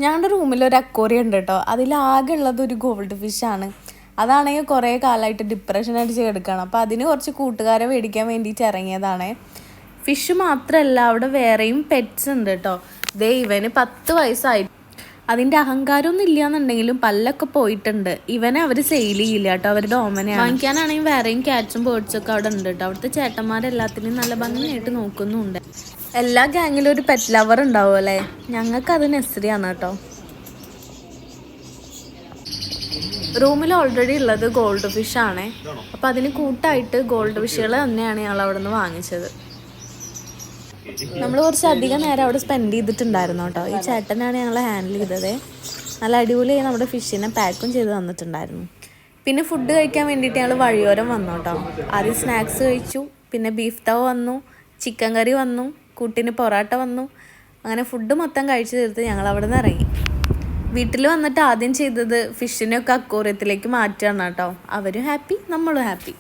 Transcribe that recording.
ഞങ്ങളുടെ റൂമിൽ ഒരു അക്വേറിയം ഉണ്ട് കേട്ടോ. അതിലാകെ ഉള്ളത് ഒരു ഗോൾഡ് ഫിഷാണ്. അതാണെങ്കിൽ കുറേ കാലമായിട്ട് ഡിപ്രഷൻ അടിച്ച് കിടക്കുകയാണ്. അപ്പോൾ അതിന് കുറച്ച് കൂട്ടുകാരെ മേടിക്കാൻ വേണ്ടിയിട്ട് ഇറങ്ങിയതാണ്. ഫിഷ് മാത്രമല്ല, അവിടെ വേറെയും പെറ്റ്സ് ഉണ്ട് കേട്ടോ. ദേ ഇവന് 10 വയസ്സായി. അതിൻ്റെ അഹങ്കാരമൊന്നും ഇല്ലയെന്നുണ്ടെങ്കിലും പല്ലൊക്കെ പോയിട്ടുണ്ട്. ഇവനെ അവർ സെയിൽ ചെയ്യില്ല കേട്ടോ, അവരുടെ ഓമനയാണ്. വാങ്ങിക്കാനാണെങ്കിൽ വേറെയും ക്യാറ്റ്സും ബേർഡ്സും ഒക്കെ അവിടെ ഉണ്ട് കേട്ടോ. അവിടുത്തെ ചേട്ടന്മാരെല്ലാത്തിനെയും നല്ല ഭംഗിയായിട്ട് നോക്കുന്നുണ്ട്. എല്ലാ ഗാങ്ങിലും ഒരു പെറ്റ് ലവർ ഉണ്ടാവും അല്ലേ. ഞങ്ങൾക്ക് അത് നെസ്രിയാണ് കേട്ടോ. റൂമിൽ ഓൾറെഡി ഉള്ളത് ഗോൾഡ് ഫിഷാണ്. അപ്പോൾ അതിന് കൂട്ടായിട്ട് ഗോൾഡ് ഫിഷുകൾ തന്നെയാണ് ഞങ്ങൾ അവിടെ നിന്ന് വാങ്ങിച്ചത്. നമ്മൾ കുറച്ച് അധികം നേരം അവിടെ സ്പെൻഡ് ചെയ്തിട്ടുണ്ടായിരുന്നു കേട്ടോ. ഈ ചേട്ടനാണ് ഞങ്ങൾ ഹാൻഡിൽ ചെയ്തത്. നല്ല അടിപൊളിയായി നമ്മുടെ ഫിഷിനെ പാക്കും ചെയ്ത് തന്നിട്ടുണ്ടായിരുന്നു. പിന്നെ ഫുഡ് കഴിക്കാൻ വേണ്ടിയിട്ട് ഞങ്ങൾ വഴിയോരം വന്നു കേട്ടോ. ആദ്യം സ്നാക്സ് കഴിച്ചു, പിന്നെ ബീഫ് തവ വന്നു, ചിക്കൻ കറി വന്നു, കൂട്ടിന് പൊറോട്ട വന്നു. അങ്ങനെ ഫുഡ് മൊത്തം കഴിച്ചു തീർത്ത് ഞങ്ങൾ അവിടെ നിന്ന് ഇറങ്ങി. വീട്ടിൽ വന്നിട്ട് ആദ്യം ചെയ്തത് ഫിഷിനെയൊക്കെ അക്വേറിയത്തിലേക്ക് മാറ്റുകയാണ് കേട്ടോ. അവരും ഹാപ്പി, നമ്മളും ഹാപ്പി.